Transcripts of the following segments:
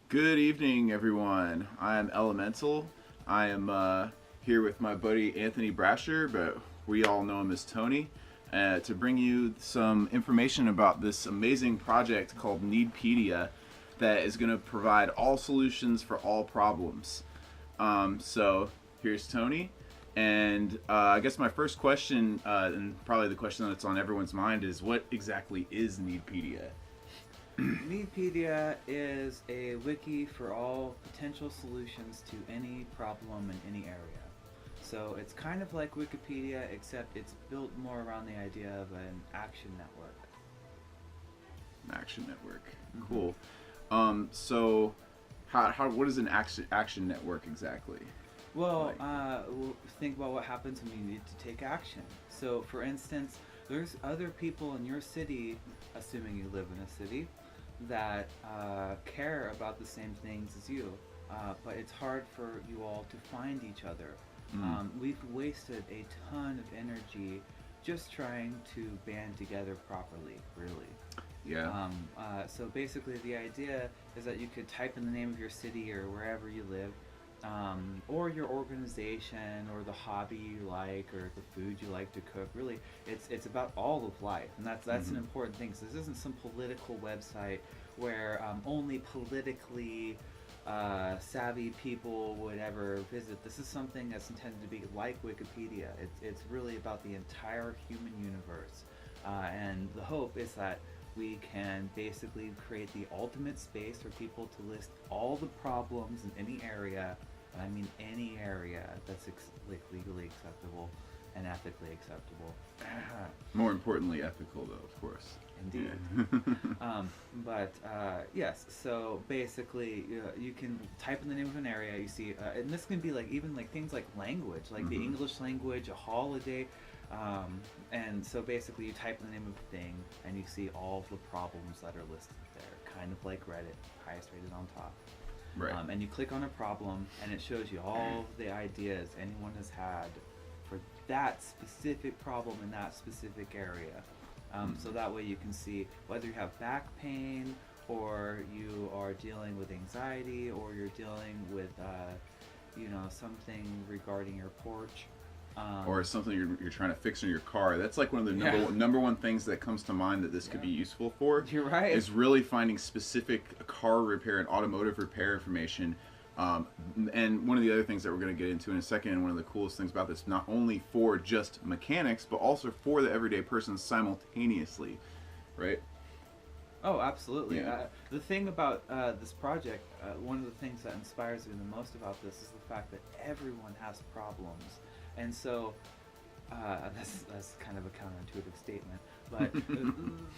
Good evening, everyone. I am Elemental. I am here with my buddy Anthony Brasher, but we all know him as Tony, to bring you some information about this amazing project called Needpedia that is going to provide all solutions for all problems. So here's Tony. And I guess my first question, and probably the question that's on everyone's mind, is what exactly is Needpedia? Needpedia is a wiki for all potential solutions to any problem in any area. So it's kind of like Wikipedia, except it's built more around the idea of an action network. Action network. Cool. So what is an action network exactly? Well, think about what happens when you need to take action. So, for instance, there's other people in your city, assuming you live in a city, that care about the same things as you, but it's hard for you all to find each other. We've wasted a ton of energy just trying to band together properly, really. Yeah. So basically the idea is that you could type in the name of your city or wherever you live, or your organization, or the hobby you like, or the food you like to cook. Really, it's about all of life, and that's an important thing. So this isn't some political website where only politically savvy people would ever visit. This is something that's intended to be like Wikipedia. It's really about the entire human universe, and the hope is that we can basically create the ultimate space for people to list all the problems in any area, and I mean any area that's legally acceptable and ethically acceptable. More importantly, ethical, though, of course. Indeed. Yes, so basically you can type in the name of an area, you see, and this can be like even like things like language, like the English language, a holiday. And so basically you type in the name of a thing and you see all of the problems that are listed there, kind of like Reddit, highest rated on top. Right. And you click on a problem and it shows you all the ideas anyone has had for that specific problem in that specific area. So that way you can see whether you have back pain, or you are dealing with anxiety, or you're dealing with something regarding your porch. Or something you're trying to fix in your car. That's like one of the number one things that comes to mind that this could be useful for. You're right. Is really finding specific car repair and automotive repair information. And one of the other things that we're going to get into in a second, and one of the coolest things about this, not only for just mechanics, but also for the everyday person simultaneously, right? Oh, absolutely. Yeah. The thing about this project, one of the things that inspires me the most about this is the fact that everyone has problems. And so, that's kind of a counterintuitive statement, but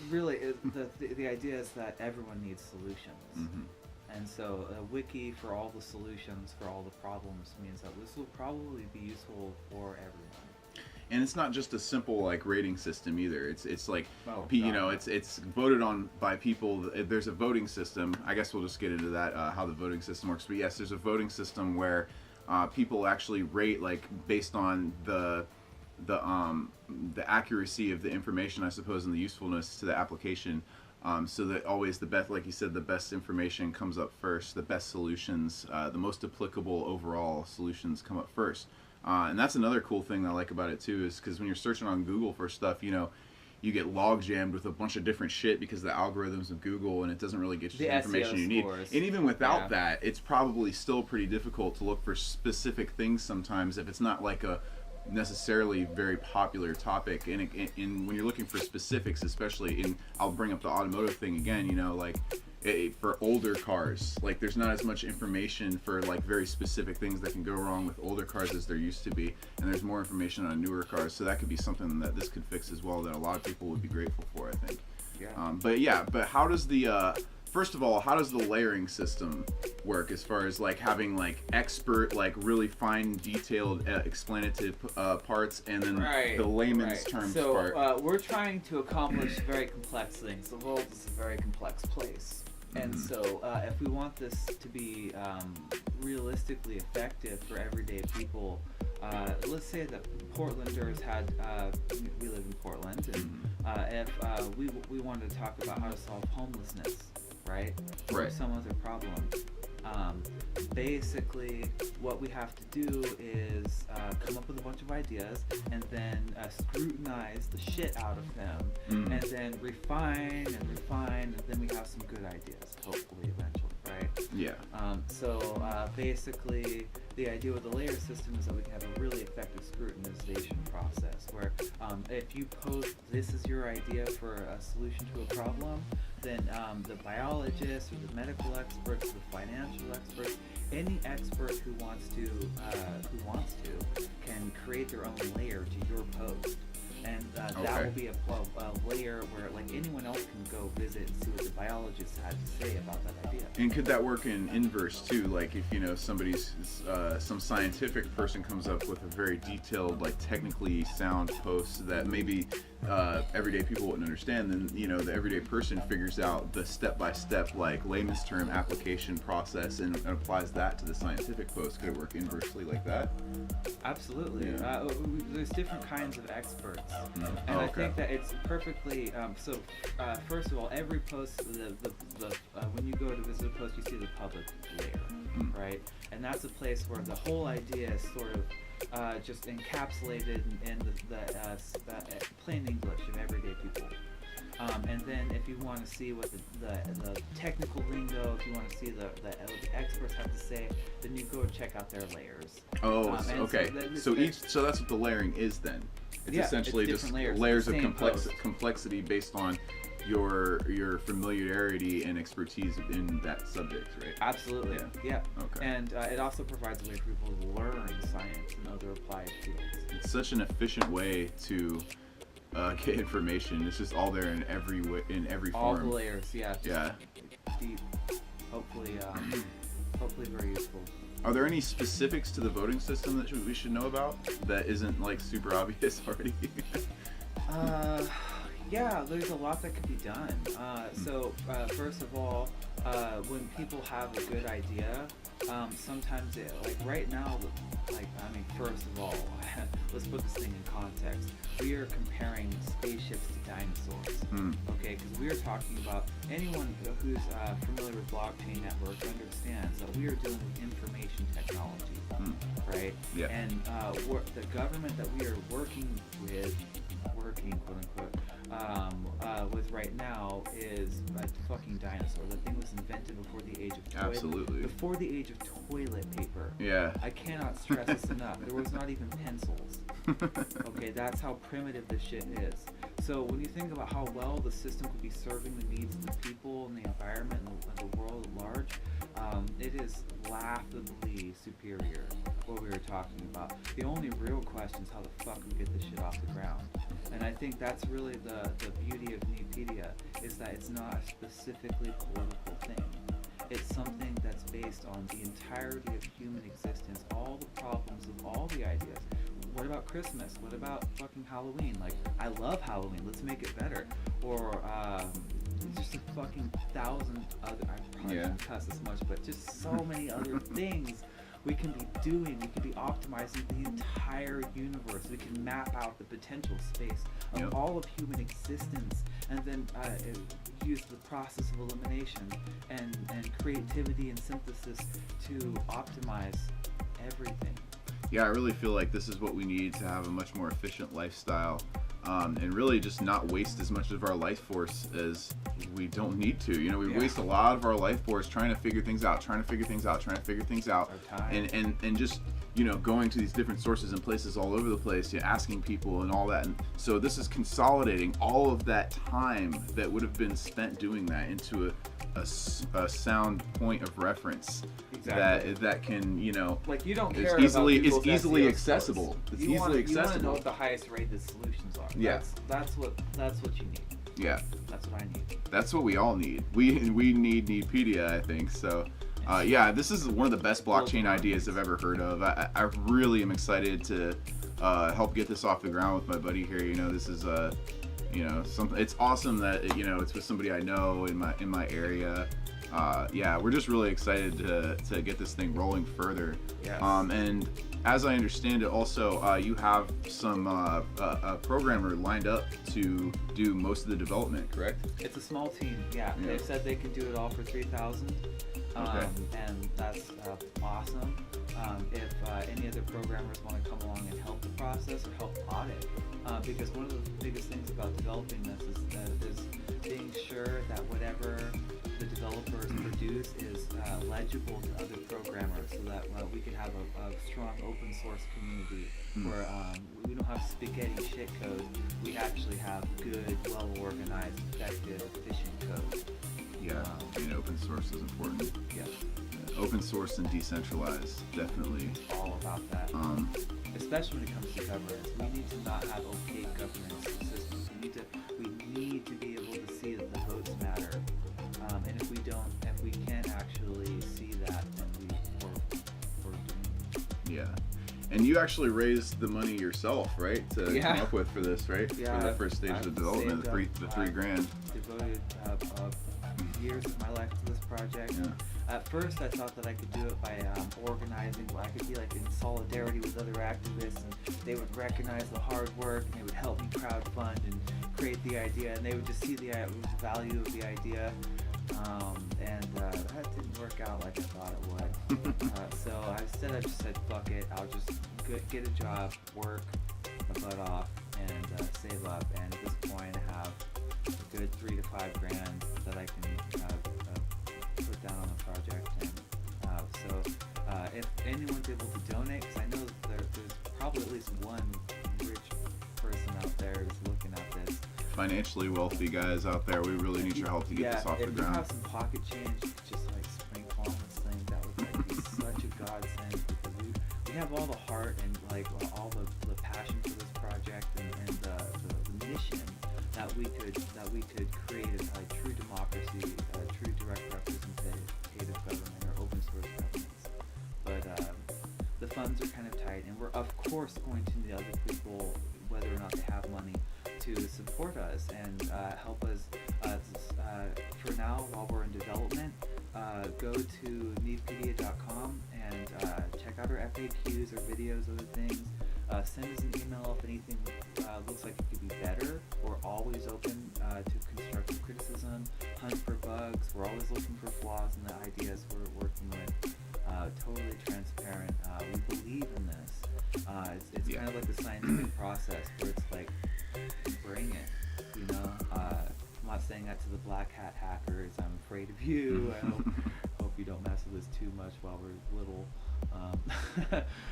really, the idea is that everyone needs solutions. And so a wiki for all the solutions for all the problems means that this will probably be useful for everyone. And it's not just a simple like rating system either. It's like it's voted on by people. There's a voting system. I guess we'll just get into that, how the voting system works. But yes, there's a voting system where people actually rate like based on the accuracy of the information, I suppose, and the usefulness to the application. So that always the best, like you said, the best information comes up first. The best solutions, the most applicable overall solutions come up first. And that's another cool thing I like about it too, is because when you're searching on Google for stuff, you get log jammed with a bunch of different shit because of the algorithms of Google, and it doesn't really get you the information you need. And even without that, it's probably still pretty difficult to look for specific things sometimes if it's not like a necessarily very popular topic. And when you're looking for specifics, especially I'll bring up the automotive thing again, for older cars, like there's not as much information for like very specific things that can go wrong with older cars as there used to be, and there's more information on newer cars, so that could be something that this could fix as well that a lot of people would be grateful for, I think. But how does first of all, how does the layering system work as far as like having like expert, like really fine, detailed, explanative parts, and then the layman's terms part? So we're trying to accomplish very complex things. The world is a very complex place. And so if we want this to be realistically effective for everyday people, let's say that Portlanders had, we live in Portland, and if we wanted to talk about how to solve homelessness, right? Or some other problem. Basically, what we have to do is come up with a bunch of ideas and then scrutinize the shit out of them, and then refine and refine, and then we have some good ideas, hopefully, eventually, right? Yeah. Basically, the idea with the layer system is that we can have a really effective scrutinization process where if you post this is your idea for a solution to a problem, then the biologists or the medical experts, the financial experts, any expert who wants to can create their own layer to your post. And that will be a layer where like anyone else can go visit and see what the biologists had to say about that idea. And could that work in inverse too? Like if somebody's some scientific person comes up with a very detailed, like technically sound post that maybe everyday people wouldn't understand, then the everyday person figures out the step-by-step like layman's term application process and applies that to the scientific post. Could it work inversely like that? Absolutely. Yeah. There's different kinds of experts. And I think that it's perfectly first of all, every post when you go to visit a post, you see the public layer, right? And that's a place where the whole idea is sort of just encapsulated in the plain English of everyday people. And then if you want to see what the technical lingo, if you want to see the experts have to say, then you go check out their layers. Okay. So that's what the layering is then. It's essentially it's just layers of complexity based on your familiarity and expertise in that subject, right? Absolutely. Yeah. Okay. And it also provides a way for people to learn science and other applied fields. It's such an efficient way to get information. It's just all there in every form. All the layers, yeah. Yeah. Deep. Hopefully very useful. Are there any specifics to the voting system that we should know about that isn't like super obvious already? Yeah, there's a lot that could be done. First of all, when people have a good idea, sometimes right now, first of all, let's put this thing in context. We are comparing spaceships to dinosaurs, okay? Because we are talking about anyone who's familiar with blockchain networks understands that we are dealing with information technology, right? Yeah. And the government that we are working quote unquote with right now is a fucking dinosaur. The thing was invented before the age of toilet. Absolutely. Before the age of toilet paper. Yeah. I cannot stress this enough. There was not even pencils. Okay, that's how primitive this shit is. So when you think about how well the system could be serving the needs of the people and the environment and the world at large, it is laughably superior what we were talking about. The only real question is how the fuck we get this shit off the ground. And I think that's really the beauty of Needpedia, is that it's not a specifically political thing. It's something that's based on the entirety of human existence, all the problems of all the ideas. What about Christmas? What about fucking Halloween? Like, I love Halloween, let's make it better. Or just a fucking thousand other, I probably shouldn't cuss this much, but just so many other things we can be doing. We can be optimizing the entire universe. We can map out the potential space of all of human existence, and then use the process of elimination and creativity and synthesis to optimize everything. Yeah, I really feel like this is what we need to have a much more efficient lifestyle, and really just not waste as much of our life force as we don't need to. We waste a lot of our life force trying to figure things out, and just going to these different sources and places all over the place, asking people and all that. And so this is consolidating all of that time that would have been spent doing that into a sound point of reference. Exactly. that can like, you don't care it's easily about easily SEO accessible. scores. It's you easily accessible. You want to know what the highest rated solutions are. Yeah. That's what you need. Yeah. That's what I need. That's what we all need. We need Needpedia, I think. So, this is one of the best blockchain ideas I've ever heard of. I really am excited to help get this off the ground with my buddy here. This is something. It's awesome that it's with somebody I know in my area. We're just really excited to get this thing rolling further. Yes. And as I understand it, also you have some a programmer lined up to do most of the development, correct? It's a small team. Yeah. They've said they can do it all for $3,000. Okay. And that's awesome. If any other programmers want to come along and help the process or help audit, because one of the biggest things about developing this is being sure that whatever the developers produce is legible to other programmers, so that we can have a strong open source community where we don't have spaghetti shit code. We actually have good, well organized, effective, efficient code. Yeah, being open source is important. Yeah. Open source and decentralized, definitely. All about that. Especially when it comes to governance, we need to not have opaque governance systems. We need to be able to see that the votes matter. And if we can't actually see that, then we're doomed. Yeah. And you actually raised the money yourself, right? To come up with for this, right? Yeah. For the first stage of development, the $3,000. Devoted years of my life to this project. Yeah. At first, I thought that I could do it by organizing. I could be like in solidarity with other activists, and they would recognize the hard work, and they would help me crowdfund and create the idea, and they would just see the value of the idea. And that didn't work out like I thought it would. So I just said, fuck it. I'll just get a job, work my butt off, and save up. And at this point, I have a good $3,000 to $5,000 that I can put down on the project. And so if anyone's able to donate, because I know there's probably at least one rich person out there who's looking at this. Financially wealthy guys out there, we really need your help to get this off the ground. If you have some pocket change, just like sprinkle on this thing, that would be such a godsend, because we have all the heart and like all the passion for this project and the mission that we could create a true democracy, a true direct representative government or open source governance. But the funds are kind of tight, and we're of course going to need other people, whether or not they have money, to support us and help us. For now, while we're in development, go to Needpedia.com and check out our FAQs, our videos, other things. Send us an email if anything looks like it could be better. We're always open to constructive criticism, hunt for bugs. We're always looking for flaws in the ideas we're working with. Totally transparent. We believe in this. It's kind of like the scientific process where it's like, bring it, you know. I'm not saying that to the black hat hackers. I'm afraid of you. I hope you don't mess with us too much while we're little.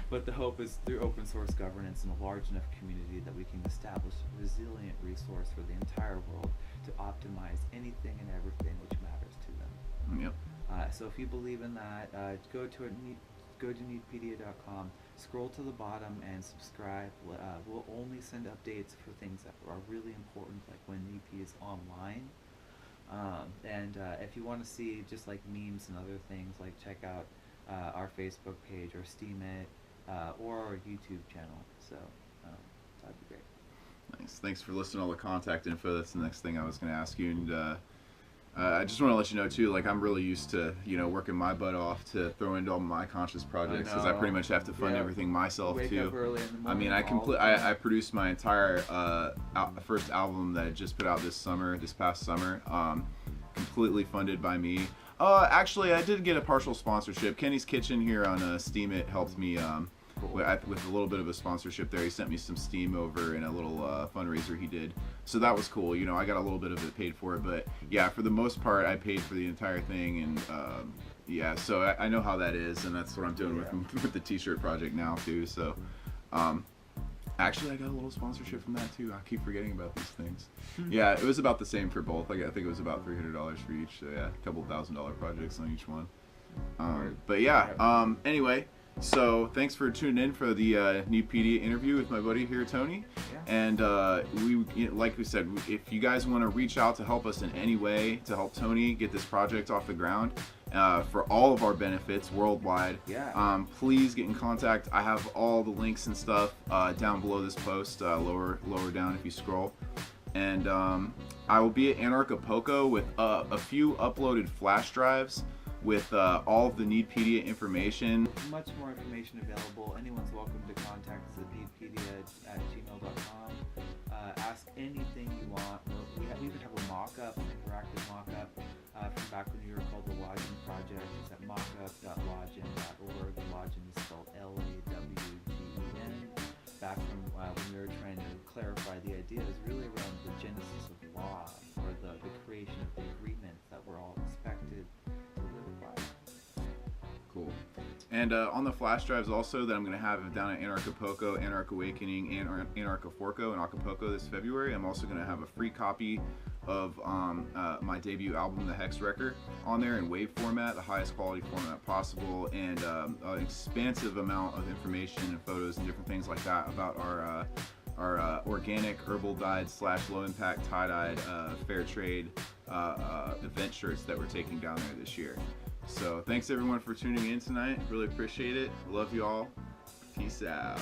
But the hope is through open source governance in a large enough community that we can establish a resilient resource for the entire world to optimize anything and everything which matters to them. Yep. So if you believe in that, go to Needpedia.com, scroll to the bottom and subscribe. We'll only send updates for things that are really important, like when Needpedia is online. And if you want to see just like memes and other things, like check out our Facebook page or Steemit or our YouTube channel. So that'd be great. Nice. Thanks for listing all the contact info. That's the next thing I was going to ask you. And I just want to let you know too, like I'm really used to, working my butt off to throw into all my conscious projects, because I pretty much have to fund everything myself Wake too. Up early in the I mean, morning, I produced my entire first album that I just put out this past summer, completely funded by me. Actually, I did get a partial sponsorship. Kenny's Kitchen here on Steemit helped me with a little bit of a sponsorship there. He sent me some Steam over in a little fundraiser he did. So that was cool. I got a little bit of it paid for it. But yeah, for the most part, I paid for the entire thing. And yeah, so I know how that is. And that's what I'm doing with the t-shirt project now too. So actually, I got a little sponsorship from that too. I keep forgetting about these things. Yeah, it was about the same for both. I think it was about $300 for each. So yeah, a couple $1,000 projects on each one. But yeah, anyway, so thanks for tuning in for the Needpedia interview with my buddy here, Tony. Yeah. And like we said, if you guys want to reach out to help us in any way to help Tony get this project off the ground, for all of our benefits worldwide, please get in contact. I have all the links and stuff down below this post, lower down if you scroll. And I will be at Anarchapulco with a few uploaded flash drives with all of the Needpedia information. Much more information available. Anyone's welcome to contact us at needpedia@gmail.com. Ask anything you want. We even have a mock-up, an interactive mock-up from back when we were called the Lodging Project. It's at mockup.lodgen.org. Lodgen is spelled Lawgen. Back from when we were trying to clarify the ideas really around the genesis of law, or the creation of the agreements that we're all expected to live by. Cool. And on the flash drives also that I'm going to have down at Anarchapulco, Anarch Awakening, and Anarchaforco in Acapulco this February, I'm also going to have a free copy of my debut album, The Hex Wrecker, on there in WAV format, the highest quality format possible, and an expansive amount of information and photos and different things like that about our organic herbal dyed / low impact tie-dyed fair trade event shirts that we're taking down there this year. So thanks everyone for tuning in tonight. Really appreciate it. Love you all. Peace out.